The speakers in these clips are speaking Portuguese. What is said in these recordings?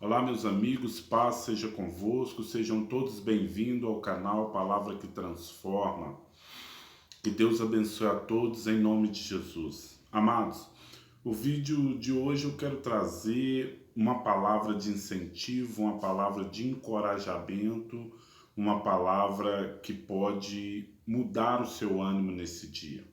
Olá, meus amigos, paz seja convosco, sejam todos bem-vindos ao canal Palavra que Transforma. Que Deus abençoe a todos em nome de Jesus. Amados, o vídeo de hoje eu quero trazer uma palavra de incentivo, uma palavra de encorajamento, uma palavra que pode mudar o seu ânimo nesse dia.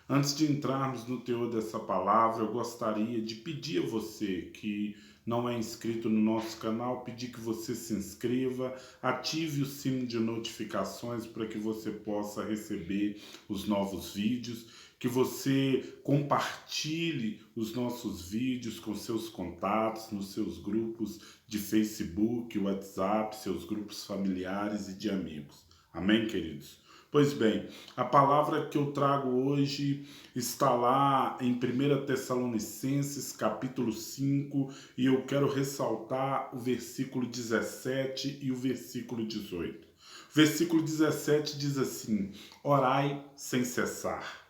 Antes de entrarmos no teor dessa palavra, eu gostaria de pedir a você que não é inscrito no nosso canal, pedir que você se inscreva, ative o sino de notificações para que você possa receber os novos vídeos, que você compartilhe os nossos vídeos com seus contatos, nos seus grupos de Facebook, WhatsApp, seus grupos familiares e de amigos. Amém, queridos? Pois bem, a palavra que eu trago hoje está lá em 1 Tessalonicenses, capítulo 5, e eu quero ressaltar o versículo 17 e o versículo 18. O versículo 17 diz assim: orai sem cessar.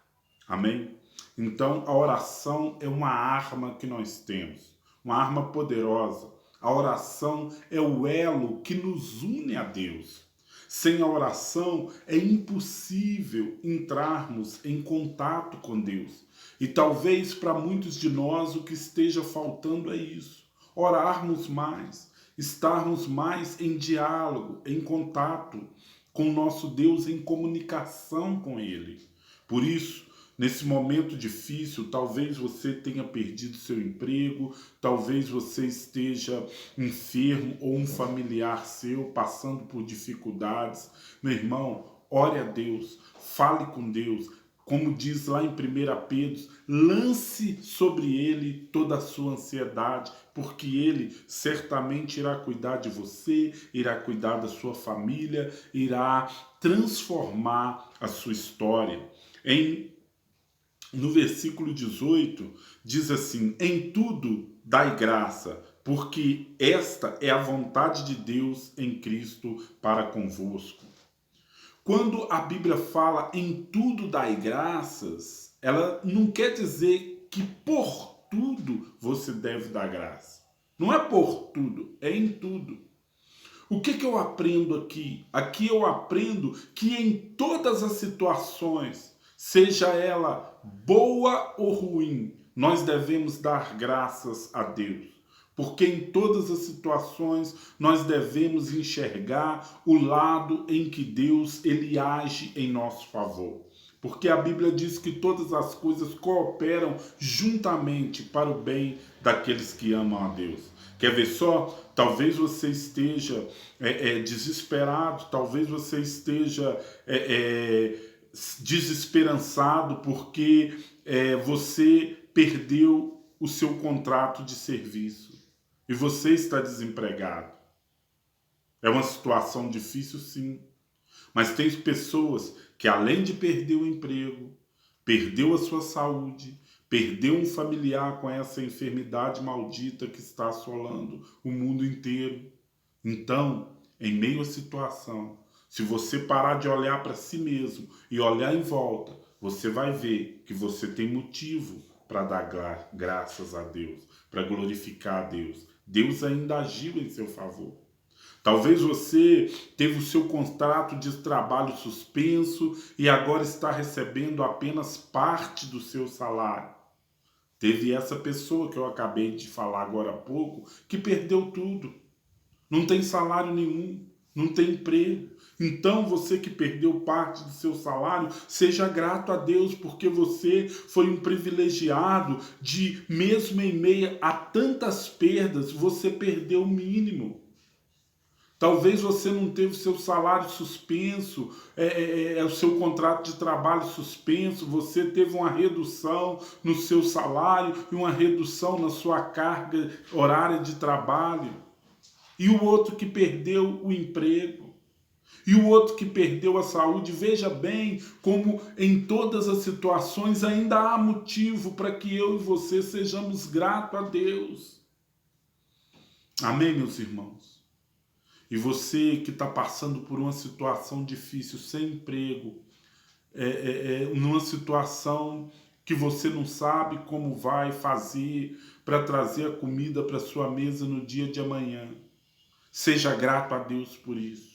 Amém? Então, a oração é uma arma que nós temos, uma arma poderosa. A oração é o elo que nos une a Deus. Sem a oração é impossível entrarmos em contato com Deus. E talvez para muitos de nós o que esteja faltando é isso: orarmos mais, estarmos mais em diálogo, em contato com o nosso Deus, em comunicação com Ele. Por isso, nesse momento difícil, talvez você tenha perdido seu emprego, talvez você esteja enfermo ou um familiar seu passando por dificuldades. Meu irmão, ore a Deus, fale com Deus. Como diz lá em 1 Pedro, lance sobre ele toda a sua ansiedade, porque ele certamente irá cuidar de você, irá cuidar da sua família, irá transformar a sua história. No versículo 18, diz assim: em tudo dai graça, porque esta é a vontade de Deus em Cristo para convosco. Quando a Bíblia fala em tudo dai graças, ela não quer dizer que por tudo você deve dar graça. Não é por tudo, é em tudo. O que eu aprendo aqui? Aqui eu aprendo que em todas as situações, seja ela boa ou ruim, nós devemos dar graças a Deus. Porque em todas as situações nós devemos enxergar o lado em que Deus ele age em nosso favor. Porque a Bíblia diz que todas as coisas cooperam juntamente para o bem daqueles que amam a Deus. Quer ver só? Talvez você esteja desesperado, talvez você esteja desesperançado porque você perdeu o seu contrato de serviço e você está desempregado. É uma situação difícil, sim. Mas tem pessoas que, além de perder o emprego, perdeu a sua saúde, perdeu um familiar com essa enfermidade maldita que está assolando o mundo inteiro. Então, em meio à situação, se você parar de olhar para si mesmo e olhar em volta, você vai ver que você tem motivo para dar graças a Deus, para glorificar a Deus. Deus ainda agiu em seu favor. Talvez você teve o seu contrato de trabalho suspenso e agora está recebendo apenas parte do seu salário. Teve essa pessoa que eu acabei de falar agora há pouco que perdeu tudo. Não tem salário nenhum, não tem emprego. Então você que perdeu parte do seu salário, seja grato a Deus, porque você foi um privilegiado de, mesmo em meio a tantas perdas, você perdeu o mínimo. Talvez você não teve seu salário suspenso, o seu contrato de trabalho suspenso, você teve uma redução no seu salário e uma redução na sua carga horária de trabalho. E o outro que perdeu o emprego. E o outro que perdeu a saúde. Veja bem como em todas as situações ainda há motivo para que eu e você sejamos gratos a Deus. Amém, meus irmãos? E você que está passando por uma situação difícil, sem emprego, numa situação que você não sabe como vai fazer para trazer a comida para sua mesa no dia de amanhã. Seja grato a Deus por isso.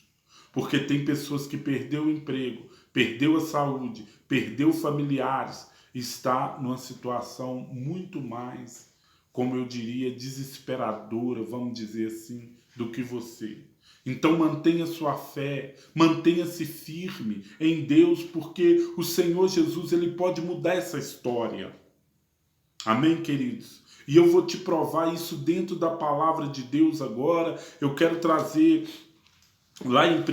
Porque tem pessoas que perdeu o emprego, perdeu a saúde, perdeu familiares, está numa situação muito mais, como eu diria, desesperadora, vamos dizer assim, do que você. Então mantenha sua fé, mantenha-se firme em Deus, porque o Senhor Jesus, ele pode mudar essa história. Amém, queridos? E eu vou te provar isso dentro da palavra de Deus agora. Eu quero trazer lá em 1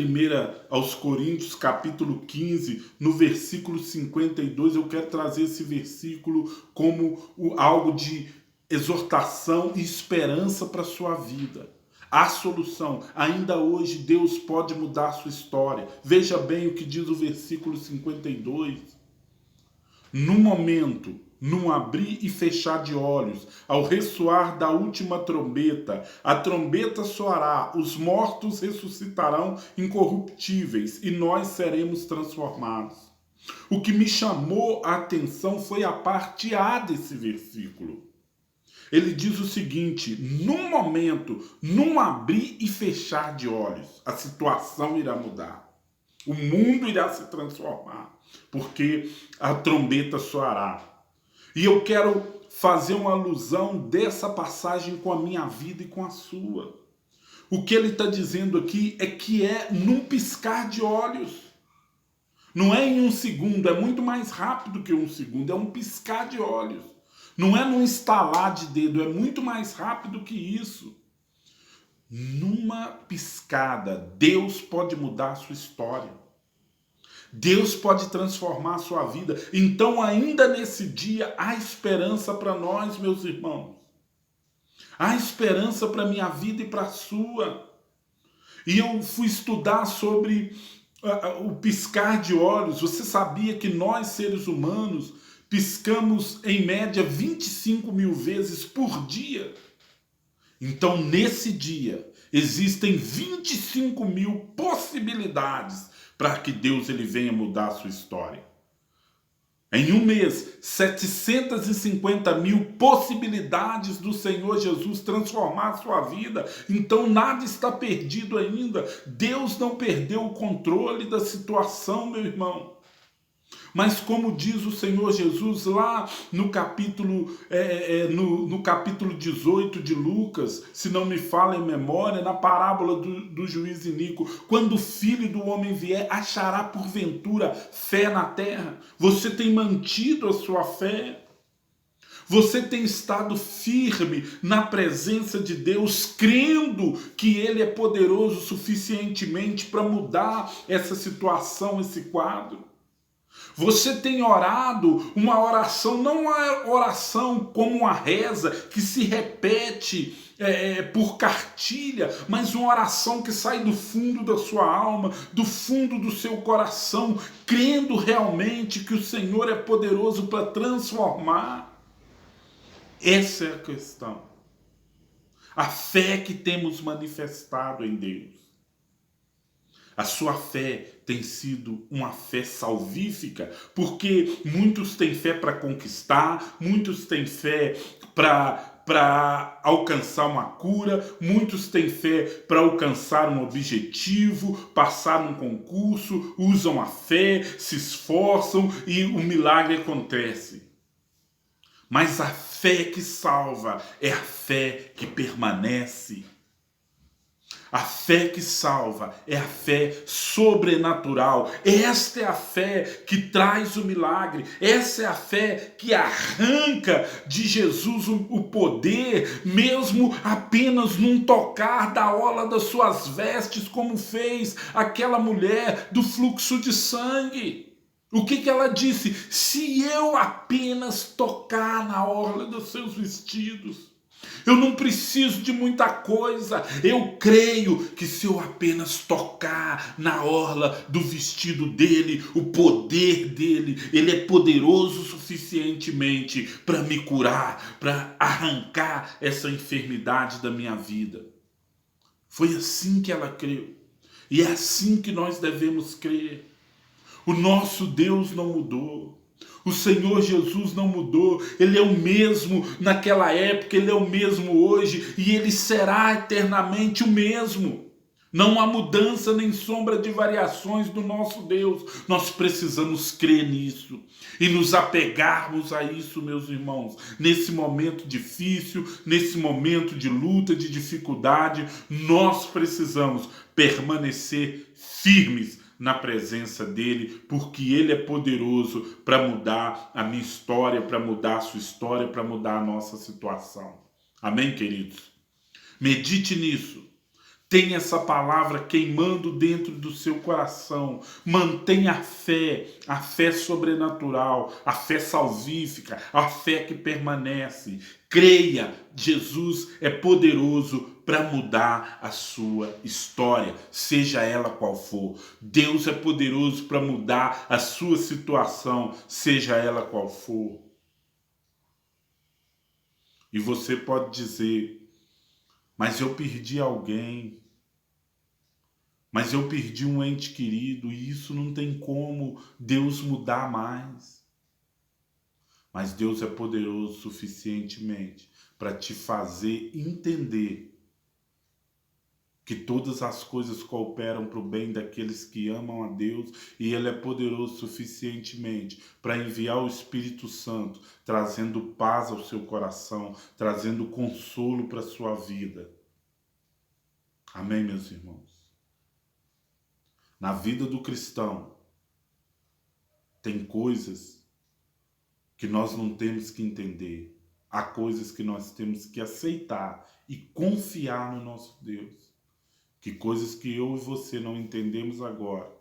aos Coríntios, capítulo 15, no versículo 52, eu quero trazer esse versículo como algo de exortação e esperança para a sua vida. Há solução. Ainda hoje Deus pode mudar a sua história. Veja bem o que diz o versículo 52. No momento, num abrir e fechar de olhos, ao ressoar da última trombeta, a trombeta soará, os mortos ressuscitarão incorruptíveis e nós seremos transformados. O que me chamou a atenção foi a parte A desse versículo. Ele diz o seguinte: num momento, num abrir e fechar de olhos, a situação irá mudar. O mundo irá se transformar, porque a trombeta soará. E eu quero fazer uma alusão dessa passagem com a minha vida e com a sua. O que ele está dizendo aqui é que é num piscar de olhos. Não é em um segundo, é muito mais rápido que um segundo, é um piscar de olhos. Não é num estalar de dedo, é muito mais rápido que isso. Numa piscada, Deus pode mudar a sua história. Deus pode transformar a sua vida. Então, ainda nesse dia, há esperança para nós, meus irmãos. Há esperança para a minha vida e para a sua. E eu fui estudar sobre o piscar de olhos. Você sabia que nós, seres humanos, piscamos em média 25 mil vezes por dia? Então, nesse dia, existem 25 mil possibilidades para que Deus ele venha mudar a sua história. Em um mês, 750 mil possibilidades do Senhor Jesus transformar a sua vida. Então nada está perdido ainda. Deus não perdeu o controle da situação, meu irmão. Mas como diz o Senhor Jesus lá no capítulo, no capítulo 18 de Lucas, se não me falha em memória, na parábola do juiz Inico, quando o Filho do Homem vier, achará porventura fé na terra? Você tem mantido a sua fé? Você tem estado firme na presença de Deus, crendo que Ele é poderoso suficientemente para mudar essa situação, esse quadro? Você tem orado uma oração, não uma oração como uma reza que se repete por cartilha, mas uma oração que sai do fundo da sua alma, do fundo do seu coração, crendo realmente que o Senhor é poderoso para transformar. Essa é a questão. A fé que temos manifestado em Deus. A sua fé tem sido uma fé salvífica, porque muitos têm fé para conquistar, muitos têm fé para alcançar uma cura, muitos têm fé para alcançar um objetivo, passar um concurso, usam a fé, se esforçam e o milagre acontece. Mas a fé que salva é a fé que permanece. A fé que salva é a fé sobrenatural. Esta é a fé que traz o milagre. Essa é a fé que arranca de Jesus o poder, mesmo apenas num tocar da orla das suas vestes, como fez aquela mulher do fluxo de sangue. O que ela disse? Se eu apenas tocar na orla dos seus vestidos, eu não preciso de muita coisa. Eu creio que se eu apenas tocar na orla do vestido dele, o poder dele, ele é poderoso suficientemente para me curar, para arrancar essa enfermidade da minha vida. Foi assim que ela creu. E é assim que nós devemos crer. O nosso Deus não mudou. O Senhor Jesus não mudou, Ele é o mesmo naquela época, Ele é o mesmo hoje e Ele será eternamente o mesmo. Não há mudança nem sombra de variações do nosso Deus. Nós precisamos crer nisso e nos apegarmos a isso, meus irmãos. Nesse momento difícil, nesse momento de luta, de dificuldade, nós precisamos permanecer firmes na presença dele, porque ele é poderoso para mudar a minha história, para mudar a sua história, para mudar a nossa situação. Amém, queridos? Medite nisso. Tenha essa palavra queimando dentro do seu coração. Mantenha a fé sobrenatural, a fé salvífica, a fé que permanece. Creia, Jesus é poderoso para mudar a sua história, seja ela qual for. Deus é poderoso para mudar a sua situação, seja ela qual for. E você pode dizer, mas eu perdi alguém, mas eu perdi um ente querido e isso não tem como Deus mudar mais. Mas Deus é poderoso suficientemente para te fazer entender que todas as coisas cooperam para o bem daqueles que amam a Deus e Ele é poderoso suficientemente para enviar o Espírito Santo, trazendo paz ao seu coração, trazendo consolo para a sua vida. Amém, meus irmãos? Na vida do cristão, tem coisas que nós não temos que entender. Há coisas que nós temos que aceitar e confiar no nosso Deus. Que coisas que eu e você não entendemos agora,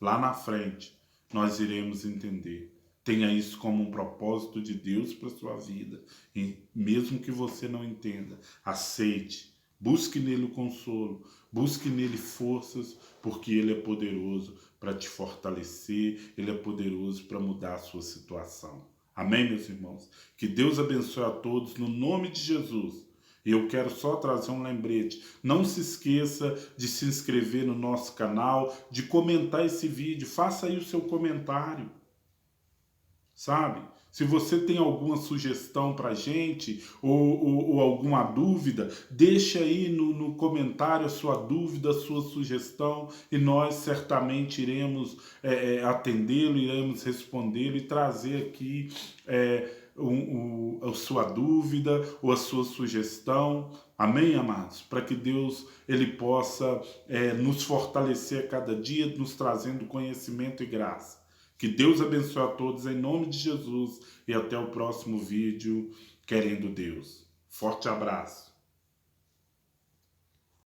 lá na frente, nós iremos entender. Tenha isso como um propósito de Deus para a sua vida. E mesmo que você não entenda, aceite. Busque nele o consolo, busque nele forças, porque ele é poderoso para te fortalecer, ele é poderoso para mudar a sua situação. Amém, meus irmãos? Que Deus abençoe a todos no nome de Jesus. E eu quero só trazer um lembrete. Não se esqueça de se inscrever no nosso canal, de comentar esse vídeo. Faça aí o seu comentário. Sabe? Se você tem alguma sugestão para a gente ou alguma dúvida, deixa aí no comentário a sua dúvida, a sua sugestão e nós certamente iremos atendê-lo, iremos respondê-lo e trazer aqui a sua dúvida ou a sua sugestão. Amém, amados? Para que Deus ele possa nos fortalecer a cada dia, nos trazendo conhecimento e graça. Que Deus abençoe a todos em nome de Jesus e até o próximo vídeo, querendo Deus. Forte abraço.